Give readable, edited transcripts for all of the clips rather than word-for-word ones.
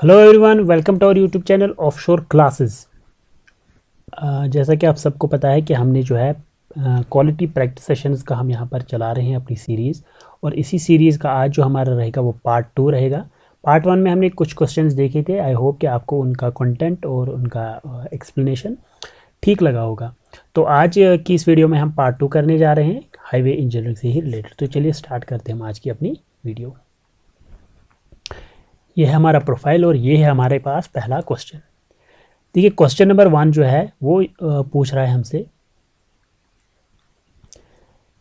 Hello everyone, welcome to our YouTube channel offshore classes. जैसा कि आप सबको पता है कि हमने जो है क्वालिटी प्रैक्टिस सेशंस का हम यहाँ पर चला रहे हैं अपनी सीरीज़। और इसी सीरीज़ का आज जो हमारा रहेगा वो पार्ट 2 रहेगा। पार्ट 1 में हमने कुछ क्वेश्चंस देखे थे। आई होप कि आपको उनका कंटेंट और उनका एक्सप्लेनेशन ठीक लगा होगा। तो आज की इस वीडियो में हम पार्ट 2 करने जा रहे हैं हाईवे इंजीनियरिंग से ही रिलेटेड। तो चलिए स्टार्ट करते हैं हम आज की अपनी वीडियो। ये है हमारा प्रोफाइल और ये है हमारे पास पहला क्वेश्चन। देखिए क्वेश्चन नंबर 1 जो है वो पूछ रहा है हमसे,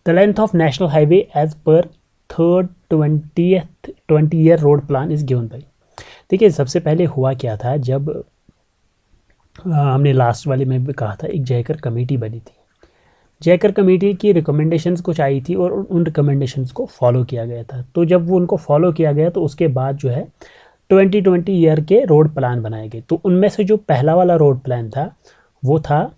the length of national highway as per third 20 year road plan is given by. देखिए सबसे पहले हुआ क्या था, जब हमने लास्ट वाले में भी कहा था एक जयकर कमेटी बनी थी। जयकर कमेटी की रिकमेंडेशंस कुछ आई थी और उन रिकमेंडेशंस को फॉलो किया गया था। तो जब वो उनको फॉलो किया गया तो उसके बाद जो है 2020 ईयर के रोड प्लान बनाए गए। तो उनमें से जो पहला वाला रोड प्लान था वो था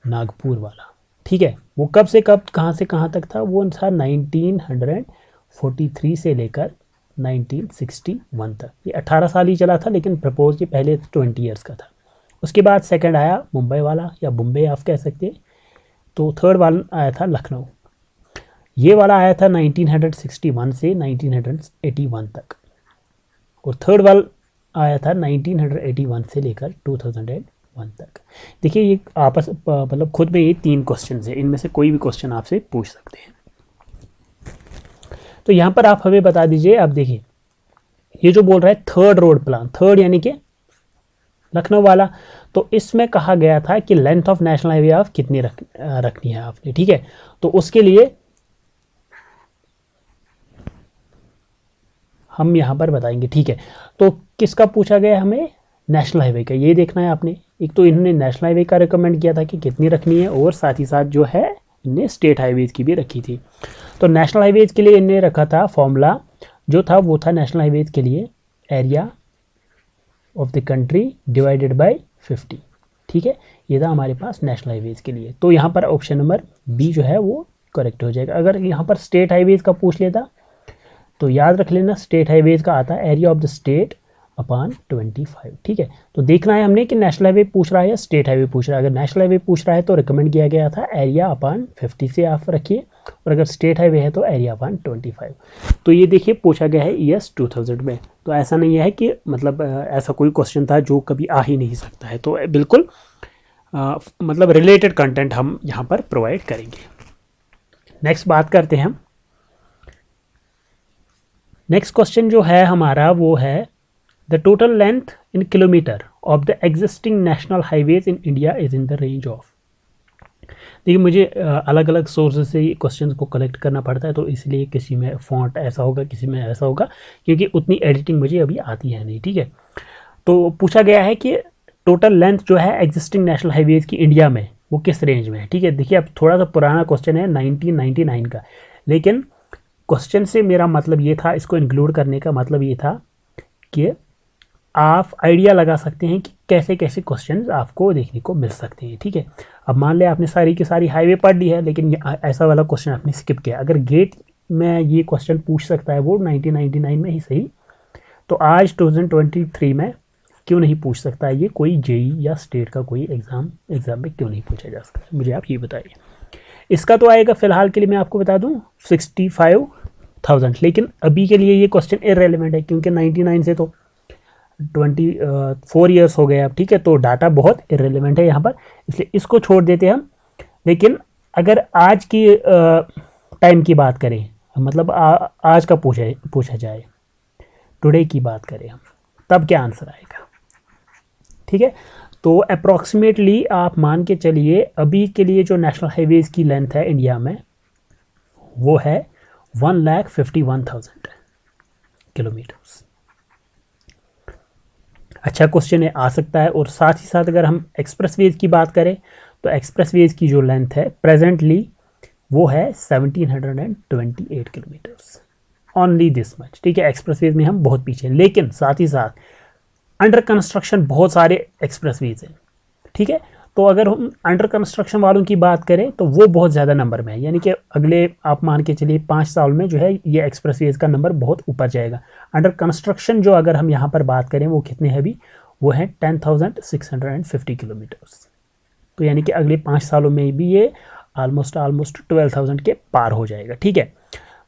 नागपुर वाला। ठीक है, वो कब से कब कहाँ से कहाँ तक था? वो था 1943 से लेकर 1961 तक। ये 18 साल ही चला था, लेकिन प्रपोज ये पहले 20 ईयर्स का था। उसके बाद सेकंड आया मुंबई वाला, या बॉम्बे आप कह सकते हैं। तो थर्ड वाला आया था लखनऊ। ये वाला आया था 1961 से 1981 तक। और थर्ड वाला आया था 1981 से लेकर 2001 तक। देखिए ये आपस मतलब खुद में ये 3 क्वेश्चन है, इनमें से कोई भी क्वेश्चन आपसे पूछ सकते हैं। तो यहाँ पर आप हमें बता दीजिए। आप देखिए ये जो बोल रहा है थर्ड रोड प्लान, थर्ड यानी कि लखनऊ वाला, तो इसमें कहा गया था कि लेंथ ऑफ नेशनल हाईवे आप कितनी रखनी है आपने। ठीक है, तो उसके लिए हम यहाँ पर बताएंगे। ठीक है, तो किसका पूछा गया हमें? नेशनल हाईवे का। ये देखना है आपने, एक तो इन्होंने नेशनल हाईवे का रिकमेंड किया था कि कितनी रखनी है, और साथ ही साथ जो है इन्हें स्टेट हाईवेज की भी रखी थी। तो नेशनल हाईवेज के लिए इन्हें रखा था फॉर्मूला जो था वो था नेशनल हाईवेज के लिए area of the country divided by 50। ठीक है, ये था हमारे पास नेशनल हाईवेज के लिए। तो यहाँ पर ऑप्शन नंबर बी जो है वो करेक्ट हो जाएगा। अगर यहाँ पर स्टेट हाईवेज का पूछ लेता तो याद रख लेना, स्टेट हाईवेज का आता है area of the state upon 25। ठीक है, तो देखना है हमने कि नेशनल हाईवे पूछ रहा है या स्टेट हाईवे पूछ रहा है। अगर नेशनल हाईवे पूछ रहा है तो रिकमेंड किया गया था एरिया अपॉन 50 से आप रखिए, और अगर स्टेट हाईवे है तो एरिया अपॉन 25। तो ये देखिए पूछा गया है ईयर्स 2000 में। तो ऐसा नहीं है कि मतलब ऐसा कोई क्वेश्चन था जो कभी आ ही नहीं सकता है। तो बिल्कुल मतलब रिलेटेड कंटेंट हम यहाँ पर प्रोवाइड करेंगे। नेक्स्ट बात करते हैं हम। नेक्स्ट क्वेश्चन जो है हमारा वो है, the total length in kilometre of the existing national highways in India is in the range of. देखिए मुझे अलग अलग सोर्सेज से क्वेश्चन को कलेक्ट करना पड़ता है, तो इसलिए किसी में फॉन्ट ऐसा होगा, किसी में ऐसा होगा, क्योंकि उतनी एडिटिंग मुझे अभी आती है नहीं। ठीक है, तो पूछा गया है कि टोटल लेंथ जो है एग्जिस्टिंग नेशनल हाईवेज की इंडिया में वो किस रेंज में है। ठीक है, देखिए अब थोड़ा सा पुराना क्वेश्चन है 1999 का, लेकिन क्वेश्चन से मेरा मतलब ये था, इसको इंक्लूड करने का मतलब ये था कि आप आइडिया लगा सकते हैं कि कैसे कैसे क्वेश्चंस आपको देखने को मिल सकते हैं। ठीक है, अब मान लिया आपने सारी की सारी हाईवे पढ़ ली है, लेकिन ऐसा वाला क्वेश्चन आपने स्किप किया। अगर गेट में ये क्वेश्चन पूछ सकता है वो 1999 में ही सही, तो आज 2023 में क्यों नहीं पूछ सकता है ये कोई जेई या स्टेट का कोई एग्ज़ाम में क्यों नहीं पूछा जा सकता? मुझे आप ये बताइए। इसका तो आएगा फिलहाल के लिए मैं आपको बता दूं 65,000, लेकिन अभी के लिए ये क्वेश्चन इररेलेवेंट है, क्योंकि 99 से तो 24 ईयर्स हो गए अब। ठीक है, तो डाटा बहुत इररेलेवेंट है यहाँ पर, इसलिए इसको छोड़ देते हैं हम। लेकिन अगर आज की टाइम की बात करें, मतलब आज का पूछा जाए, टुडे की बात करें हम, तब क्या आंसर आएगा? ठीक है, तो अप्रॉक्सीमेटली आप मान के चलिए अभी के लिए जो नेशनल हाईवेज की लेंथ है इंडिया में वो है 1,51,000 किलोमीटर्स। अच्छा क्वेश्चन है, आ सकता है। और साथ ही साथ अगर हम एक्सप्रेसवेज की बात करें तो एक्सप्रेसवेज की जो लेंथ है प्रेजेंटली वो है 1728 किलोमीटर्स, ओनली दिस मच। ठीक है, एक्सप्रेसवेज में हम बहुत पीछे हैं, लेकिन साथ ही साथ अंडर कंस्ट्रक्शन बहुत सारे एक्सप्रेसवेज हैं। ठीक है, तो अगर हम अंडर कंस्ट्रक्शन वालों की बात करें तो वो बहुत ज़्यादा नंबर में है, यानी कि अगले आप मान के चलिए 5 साल में जो है ये एक्सप्रेसवेज का नंबर बहुत ऊपर जाएगा। अंडर कंस्ट्रक्शन जो अगर हम यहाँ पर बात करें वो कितने हैं अभी, वो है 10,650 किलोमीटर्स। तो यानी कि अगले 5 सालों में भी ये ऑलमोस्ट 12,000 के पार हो जाएगा। ठीक है,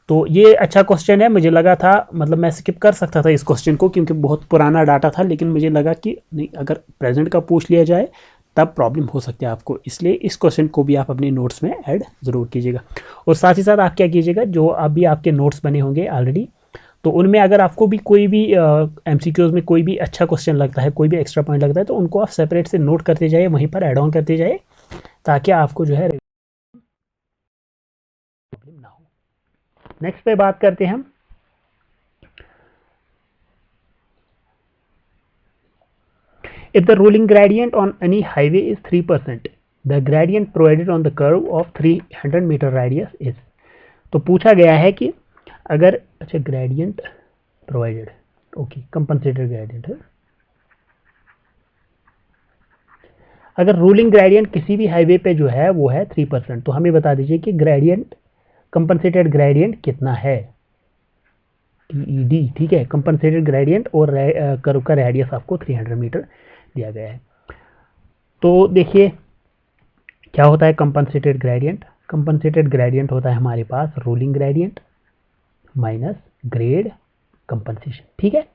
तो ये अच्छा क्वेश्चन है। मुझे लगा था मतलब मैं स्किप कर सकता था इस क्वेश्चन को क्योंकि बहुत पुराना डाटा था, लेकिन मुझे लगा कि नहीं, अगर प्रेजेंट का पूछ लिया जाए तब प्रॉब्लम हो सकती है आपको, इसलिए इस क्वेश्चन को भी आप अपने नोट्स में ऐड ज़रूर कीजिएगा। और साथ ही साथ आप क्या कीजिएगा, जो अभी आपके नोट्स बने होंगे ऑलरेडी, तो उनमें अगर आपको भी कोई भी MCQs में कोई भी अच्छा क्वेश्चन लगता है, कोई भी एक्स्ट्रा पॉइंट लगता है, तो उनको आप सेपरेट से नोट करते जाइए, वहीं पर ऐड ऑन करते जाइए, ताकि आपको जो है प्रॉब्लम ना हो। नेक्स्ट पे बात करते हैं हम, if the ruling gradient on any highway is 3%, the gradient provided on the curve of 300 meter radius is। तो पूछा गया है कि अगर अच्छा gradient provided, okay compensated gradient है, अगर रूलिंग ग्रेडियंट किसी भी हाईवे पे जो है वो है 3%, तो हमें बता दीजिए कि ग्रेडियंट कंपनसेटेड ग्रेडियंट कितना है, TED। ठीक है, कंपनसेटेड ग्रेडियंट और कर्व का रेडियस आपको 300 मीटर दिया गया है। तो देखिए क्या होता है कंपनसेटेड ग्रेडियंट। कंपनसेटेड ग्रेडियंट होता है हमारे पास ruling gradient minus grade compensation. ठीक है,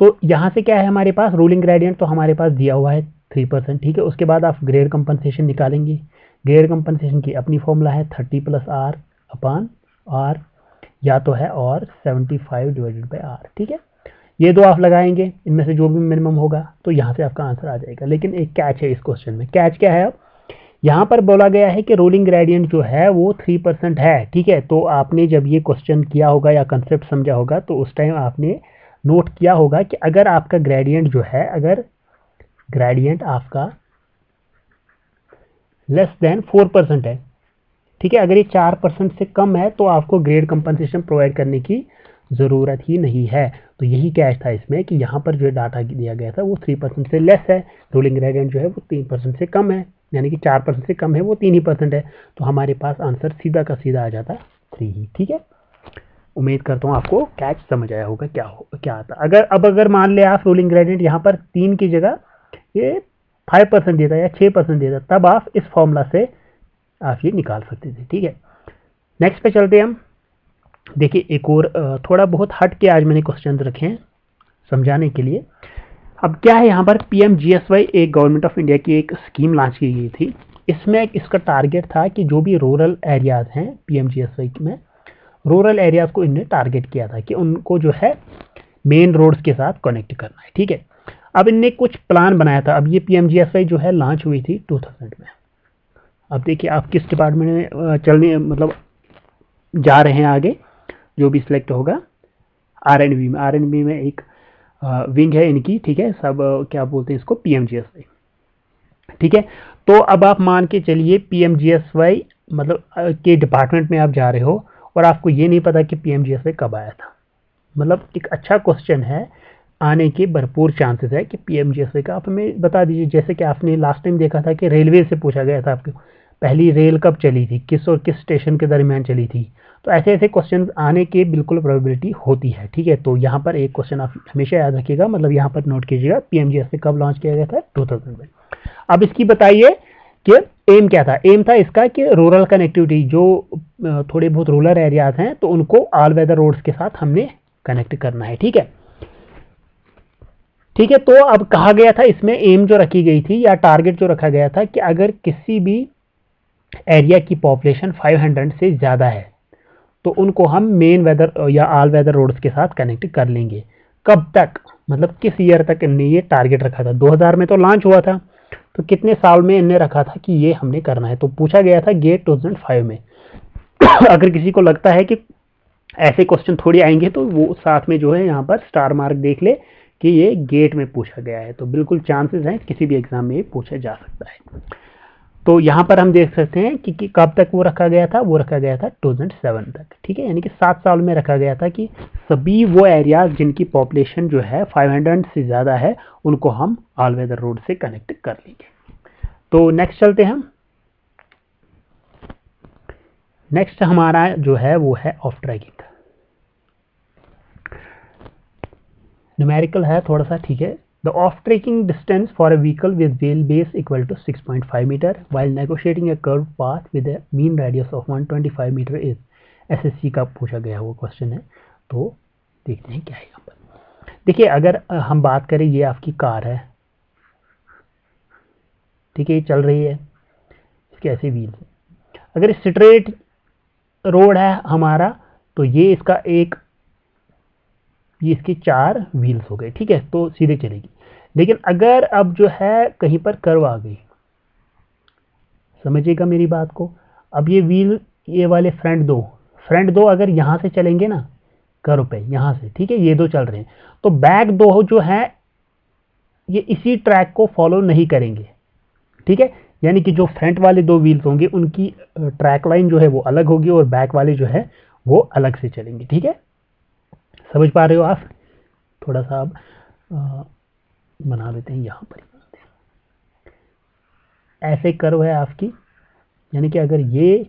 तो यहाँ से क्या है हमारे पास, रूलिंग ग्रेडियंट तो हमारे पास दिया हुआ है 3%। ठीक है, उसके बाद आप ग्रेड कंपनसेशन निकालेंगे। ग्रेड कंपनसेशन की अपनी फॉर्मूला है 30 + R अपान R, या तो है और 75 डिवाइडेड बाई R। ठीक है, ये दो आप लगाएंगे, इनमें से जो भी मिनिमम होगा तो यहाँ से आपका आंसर आ जाएगा। लेकिन एक कैच है इस क्वेश्चन में। कैच क्या है, अब यहाँ पर बोला गया है कि रोलिंग ग्रेडियंट जो है वो 3% है। ठीक है, तो आपने जब ये क्वेश्चन किया होगा या कंसेप्ट समझा होगा तो उस टाइम आपने नोट किया होगा कि अगर आपका ग्रेडियंट जो है, अगर ग्रेडियंट आपका लेस देन 4% है, ठीक है, अगर ये 4% से कम है तो आपको ग्रेड कंपनसेशन प्रोवाइड करने की ज़रूरत ही नहीं है। तो यही कैच था इसमें कि यहाँ पर जो डाटा दिया गया था वो 3% से लेस है, रूलिंग ग्रेडियंट जो है वो 3% से कम है, यानी कि 4% से कम है, वो 3 ही % है। तो हमारे पास आंसर सीधा का सीधा आ जाता 3 ही। ठीक है, उम्मीद करता हूँ आपको कैच समझ आया होगा क्या आता। अगर मान ले आप रूलिंग ग्रेडियंट यहाँ पर 3 की जगह ये 5% देता या 6% देता, तब आप इस फॉर्मूला से आप ये निकाल सकते थे। ठीक है, नेक्स्ट पे चलते हैं हम। देखिए एक और थोड़ा बहुत हट के आज मैंने क्वेश्चन रखे हैं समझाने के लिए। अब क्या है यहाँ पर, PMGSY एक गवर्नमेंट ऑफ इंडिया की एक स्कीम लॉन्च की गई थी। इसमें इसका टारगेट था कि जो भी रूरल एरियाज हैं PMGSY में, रूरल एरियाज को इनने टारगेट किया था कि उनको जो है मेन रोड्स के साथ कनेक्ट करना है। ठीक है, अब इनने कुछ प्लान बनाया था। अब ये PMGSY जो है लॉन्च हुई थी 2000 में। अब देखिए आप किस डिपार्टमेंट में चलने मतलब जा रहे हैं आगे, जो भी सिलेक्ट होगा। आर एंड बी में एक विंग है इनकी। ठीक है, सब क्या बोलते हैं इसको, PMGSY। ठीक है, तो अब आप मान के चलिए PMGSY मतलब के डिपार्टमेंट में आप जा रहे हो और आपको ये नहीं पता कि PMGSY कब आया था। मतलब एक अच्छा क्वेश्चन है, आने के भरपूर चांसेस है कि PMGSY का आप हमें बता दीजिए। जैसे कि आपने लास्ट टाइम देखा था कि रेलवे से पूछा गया था आपको पहली रेल कब चली थी, किस और किस स्टेशन के दरमियान चली थी। तो ऐसे ऐसे क्वेश्चन आने की बिल्कुल प्रोबेबिलिटी होती है। ठीक है, तो यहाँ पर एक क्वेश्चन आप हमेशा याद रखिएगा, मतलब यहाँ पर नोट कीजिएगा PMGSY कब लॉन्च किया गया था, 2000 में। अब इसकी बताइए कि एम क्या था। एम था इसका कि रूरल कनेक्टिविटी, जो थोड़े बहुत रूरल एरियाज हैं तो उनको ऑल वेदर रोड्स के साथ हमने कनेक्ट करना है। ठीक है, ठीक है, तो अब कहा गया था इसमें एम जो रखी गई थी या टारगेट जो रखा गया था कि अगर किसी भी एरिया की पॉपुलेशन 500 से ज़्यादा है तो उनको हम मेन वेदर या ऑल वेदर रोड्स के साथ कनेक्ट कर लेंगे। कब तक, मतलब किस ईयर तक इनने ये टारगेट रखा था। 2000 में तो लॉन्च हुआ था, तो कितने साल में इनने रखा था कि ये हमने करना है। तो पूछा गया था गेट 2005 में। अगर किसी को लगता है कि ऐसे क्वेश्चन थोड़ी आएंगे तो वो साथ में जो है यहाँ पर स्टार मार्क देख ले कि ये गेट में पूछा गया है। तो बिल्कुल चांसेस हैं किसी भी एग्जाम में ये पूछा जा सकता है। तो यहाँ पर हम देख सकते हैं कि कब तक वो रखा गया था, वो रखा गया था 2007 तक। ठीक है, यानी कि 7 साल में रखा गया था कि सभी वो एरियाज जिनकी पॉपुलेशन जो है 500 से ज़्यादा है उनको हम ऑल वेदर रोड से कनेक्ट कर लेंगे। तो नेक्स्ट चलते हैं हम। नेक्स्ट हमारा जो है वो है ऑफ ट्रैकिंग। न्यूमेरिकल है थोड़ा सा, ठीक है। The of tracking distance for a vehicle with wheel base equal to 6.5 metre while negotiating a curve path with a mean radius of 125 metre is. SSC का पूछा गया वो क्वेश्चन है, तो देखते हैं क्या है यहाँ पर। देखिए अगर हम बात करें, ये आपकी कार है, ठीक है, ये चल रही है, इसके ऐसे व्हील है। अगर स्ट्रेट रोड है हमारा, तो ये इसका एक, ये इसकी 4 व्हील्स हो गए, ठीक है, तो सीधे चलेगी। लेकिन अगर अब जो है कहीं पर कर्व आ गई, समझिएगा मेरी बात को। अब ये व्हील, ये वाले फ्रंट दो अगर यहाँ से चलेंगे ना कर्व पे, यहाँ से, ठीक है, ये दो चल रहे हैं, तो बैक दो जो है ये इसी ट्रैक को फॉलो नहीं करेंगे, ठीक है। यानी कि जो फ्रंट वाले 2 व्हील्स होंगे उनकी ट्रैक लाइन जो है वो अलग होगी और बैक वाले जो है वो अलग से चलेंगे, ठीक है। समझ पा रहे हो आप? थोड़ा सा आप बना देते हैं, यहाँ पर ऐसे कर्व है आपकी, यानी कि अगर ये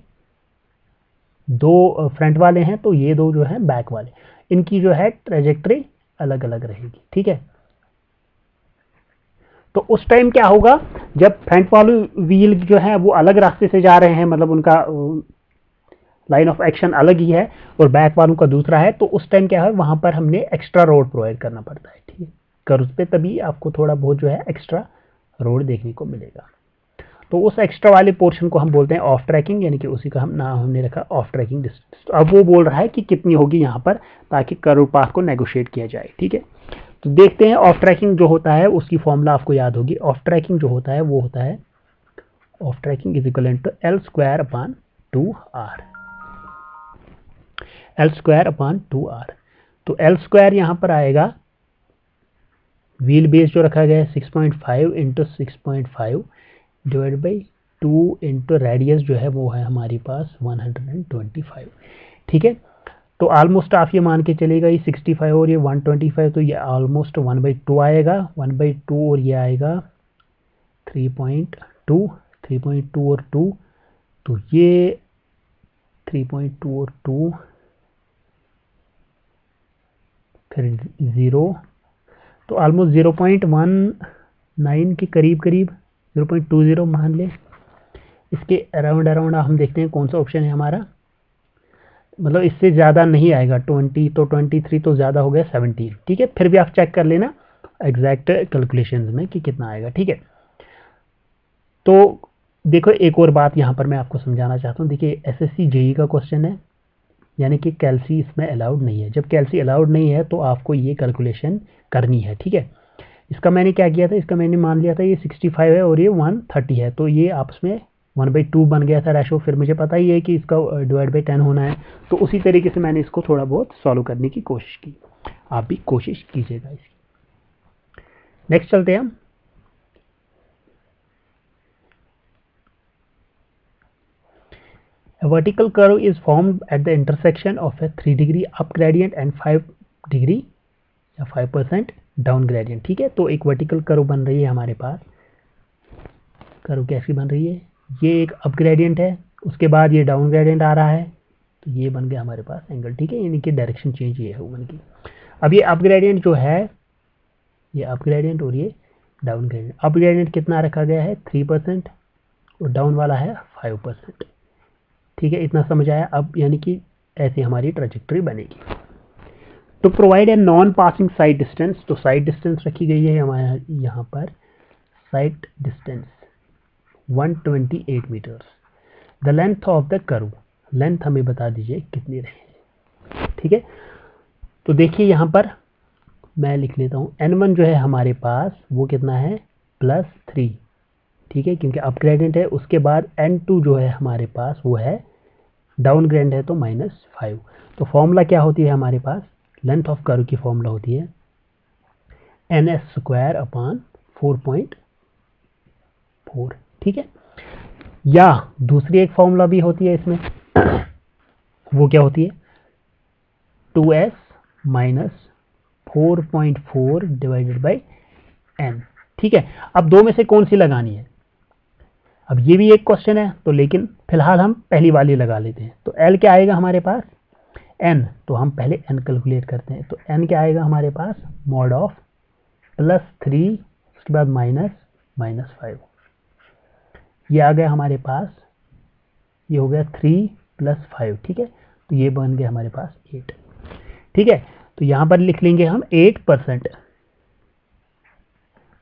2 फ्रंट वाले हैं तो ये 2 जो है बैक वाले, इनकी जो है ट्रेजेक्ट्री अलग अलग रहेगी, ठीक है। तो उस टाइम क्या होगा, जब फ्रंट वाले व्हील जो है वो अलग रास्ते से जा रहे हैं, मतलब उनका लाइन ऑफ एक्शन अलग ही है, और बैक वालों का दूसरा है, तो उस टाइम क्या है, वहां पर हमने एक्स्ट्रा रोड प्रोवाइड करना पड़ता है, ठीक है, कर्व पे, तभी आपको थोड़ा बहुत जो है एक्स्ट्रा रोड देखने को मिलेगा। तो उस एक्स्ट्रा वाले पोर्शन को हम बोलते हैं ऑफ ट्रैकिंग, यानी कि उसी का हम नाम हमने रखा ऑफ ट्रैकिंग डिस्टेंस। तो अब वो बोल रहा है कि कितनी होगी यहाँ पर, ताकि कर्व पाथ को नेगोशिएट किया जाए, ठीक है। तो देखते हैं ऑफ ट्रैकिंग जो होता है उसकी फॉर्मूला आपको याद होगी। ऑफ ट्रैकिंग जो होता है वो होता है of tracking is equal to L square upon 2r। L square upon 2r, तो एल स्क्वायर यहाँ पर आएगा, व्हील बेस जो रखा गया है 6.5 into 6.5 divide by 2 into radius जो है वो है हमारे पास 125, ठीक है। तो ऑलमोस्ट आप ये मान के चलेगा, ये 65 और ये 125, तो ये ऑलमोस्ट 1/2 आएगा, 1/2 और ये आएगा 3.2, 3.2 और 2, तो ये 3.2 और 2 फिर 0, तो ऑलमोस्ट 0.19 के करीब करीब 0.20 मान ले। इसके अराउंड हम देखते हैं कौन सा ऑप्शन है हमारा, मतलब इससे ज़्यादा नहीं आएगा, 20 तो 23 तो ज़्यादा हो गया 17, ठीक है। फिर भी आप चेक कर लेना एग्जैक्ट कैलकुलेशन में कि कितना आएगा, ठीक है। तो देखो एक और बात यहाँ पर मैं आपको समझाना चाहता हूँ। देखिए एसएससी जेई का क्वेश्चन है, यानी कि कैल्सी इसमें अलाउड नहीं है। जब कैल्सी अलाउड नहीं है तो आपको ये कैलकुलेशन करनी है, ठीक है। इसका मैंने क्या किया था, इसका मैंने मान लिया था ये 65 है और ये 130 है, तो ये आपस में 1/2 बन गया था रेशो। फिर मुझे पता ही है कि इसका डिवाइड बाई 10 होना है, तो उसी तरीके से मैंने इसको थोड़ा बहुत सॉल्व करने की कोशिश की। आप भी कोशिश कीजिएगा इसकी। नेक्स्ट चलते हैं हम। A vertical curve is formed at the intersection of a 3 degree up gradient and 5 degree या 5% डाउन ग्रेडियंट, ठीक है। तो एक वर्टिकल कर्व बन रही है हमारे पास। कर्व कैसी बन रही है, ये एक अप ग्रेडियंट है, उसके बाद ये डाउन ग्रेडियंट आ रहा है, तो ये बन गया हमारे पास एंगल, ठीक है, यानी कि डायरेक्शन चेंज ये है वो बन गई। अब ये अप ग्रेडियंट जो है, ये अप ग्रेडियंट और ये डाउन ग्रेडियंट। अप ग्रेडियंट कितना रखा गया है 3% और डाउन वाला है 5%, ठीक है। इतना समझ आया? अब यानी कि ऐसी हमारी ट्रेजेक्टरी बनेगी। तो provide a non passing side distance, तो साइड डिस्टेंस रखी गई है हमारे यहाँ पर, side distance 128 metres. The length of the curve, length हमें बता दीजिए कितनी रहे, ठीक है। तो देखिए यहाँ पर मैं लिख लेता हूँ, n1 जो है हमारे पास वो कितना है +3, ठीक है, क्योंकि अप ग्रेडियंट है। उसके बाद n2 जो है हमारे पास वो है डाउन ग्रेडियंट है, तो -5। तो फॉर्मूला क्या होती है हमारे पास, लेंथ ऑफ कर्व की फॉर्मूला होती है NS² अपॉन 4.4, ठीक है। या दूसरी एक फॉर्मूला भी होती है इसमें वो क्या होती है 2S minus 4.4 divided by n, ठीक है। अब दो में से कौन सी लगानी है, अब ये भी एक क्वेश्चन है, तो लेकिन फिलहाल हम पहली वाली लगा लेते हैं। तो एल क्या आएगा हमारे पास, एन, तो हम पहले एन कैलकुलेट करते हैं। तो एन क्या आएगा हमारे पास, मॉड ऑफ +3, उसके बाद -5, ये आ गया हमारे पास, ये हो गया 3 + 5, ठीक है। तो ये बन गया हमारे पास 8, ठीक है। तो यहाँ पर लिख लेंगे हम 8%।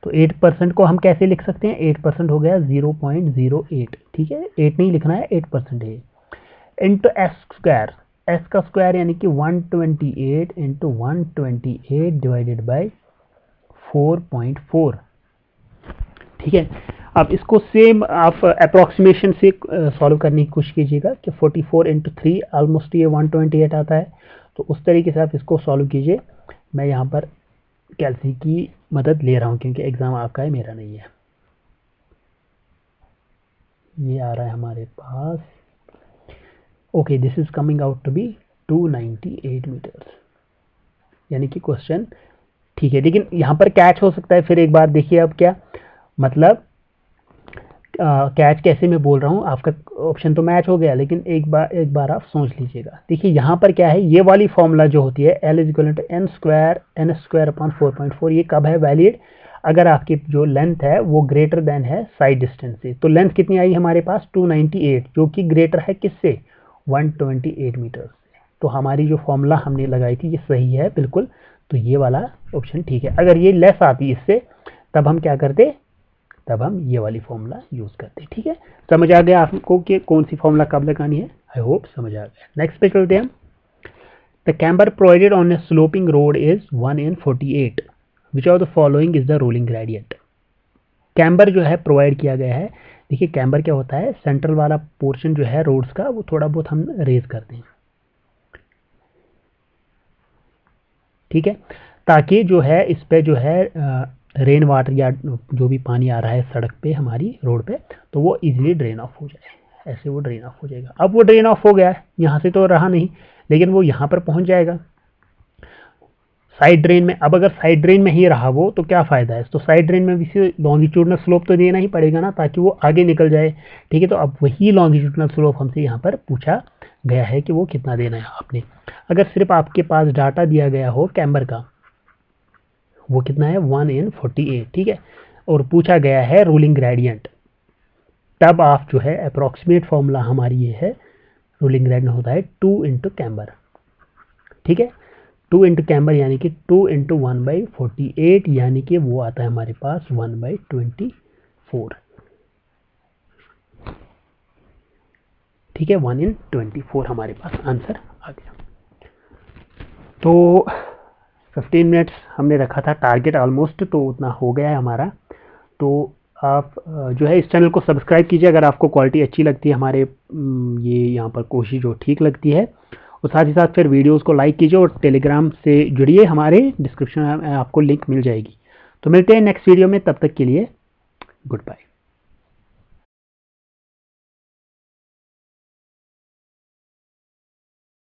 तो 8% को हम कैसे लिख सकते हैं, 8% हो गया 0.08, ठीक है। 8 नहीं लिखना है, 8% है। इंटू एस स्क्वायर, एस का स्क्वायर यानी कि 128 इंटू 128 डिवाइडेड बाई 4.4, ठीक है। अब इसको सेम आप अप्रोक्सीमेशन से सॉल्व करने की कोशिश कीजिएगा कि 44 इंटू 3 ऑलमोस्ट ये 128 आता है। तो उस तरीके से आप इसको सॉल्व कीजिए। मैं यहाँ पर कैलसी की मदद ले रहा हूँ क्योंकि एग्ज़ाम आपका है, मेरा नहीं है। ये आ रहा है हमारे पास, okay, this is coming out to be 298 metres, यानी कि क्वेश्चन ठीक है। लेकिन यहाँ पर कैच हो सकता है, फिर एक बार देखिए अब क्या मतलब कैच कैसे मैं बोल रहा हूँ, आपका ऑप्शन तो मैच हो गया, लेकिन एक बार आप सोच लीजिएगा। देखिए यहाँ पर क्या है, ये वाली फॉर्मूला जो होती है L = n² ये कब है वैलिड, अगर आपकी जो लेंथ है वो ग्रेटर देन है साइड डिस्टेंस से। तो लेंथ कितनी आई हमारे पास 298, जो कि ग्रेटर है किससे, 128 मीटर से। तो हमारी जो फॉर्मूला हमने लगाई थी ये सही है बिल्कुल। तो ये वाला ऑप्शन ठीक है। अगर ये लेस आती इससे, तब हम क्या करते, तब हम ये वाली फॉर्मूला यूज करते हैं, ठीक है। समझ आ गया आपको कि कौन सी फॉर्मूला कब लगानी है, आई होप समझ आ गया। नेक्स्ट पे चलते हैं हम। The camber provided on A sloping road is 1 in 48, which of the following is the rolling gradient. Camber जो है प्रोवाइड किया गया है। देखिए कैम्बर क्या होता है, सेंट्रल वाला पोर्शन जो है रोड्स का वो थोड़ा बहुत हम रेज करते हैं, ठीक है, ताकि जो है इस पे जो है रेन वाटर या जो भी पानी आ रहा है सड़क पे हमारी रोड पे, तो वो इजीली ड्रेन ऑफ हो जाए। ऐसे वो ड्रेन ऑफ हो जाएगा। अब वो ड्रेन ऑफ हो गया है, यहाँ से तो रहा नहीं, लेकिन वो यहाँ पर पहुँच जाएगा साइड ड्रेन में। अब अगर साइड ड्रेन में ही रहा वो, तो क्या फ़ायदा है, तो साइड ड्रेन में भी लॉन्गिट्यूडनल स्लोप तो देना ही पड़ेगा ना, ताकि वो आगे निकल जाए, ठीक है। तो अब वही लॉन्गिट्यूडनल स्लोप हमसे यहाँ पर पूछा गया है कि वो कितना देना है आपने। अगर सिर्फ आपके पास डाटा दिया गया हो कैम्बर का, वो कितना है 1 in 48, ठीक है, और पूछा गया है रूलिंग ग्रेडियंट, तब आप जो है अप्रोक्सीमेट फॉर्मूला हमारी ये है, रूलिंग ग्रेडियंट होता है 2 इंटू कैम्बर, ठीक है। 2 इंटू कैम्बर यानी कि 2 इंटू 1/48, यानी कि वो आता है हमारे पास 1/24, ठीक है। 1 in 24 हमारे पास आंसर आ गया। तो 15 मिनट्स हमने रखा था टारगेट ऑलमोस्ट, तो उतना हो गया है हमारा। तो आप जो है इस चैनल को सब्सक्राइब कीजिए अगर आपको क्वालिटी अच्छी लगती है, हमारे ये यहाँ पर कोशिश जो ठीक लगती है। और साथ ही साथ फिर वीडियोस को लाइक कीजिए और टेलीग्राम से जुड़िए, हमारे डिस्क्रिप्शन में आपको लिंक मिल जाएगी। तो मिलते हैं नेक्स्ट वीडियो में, तब तक के लिए गुड बाय।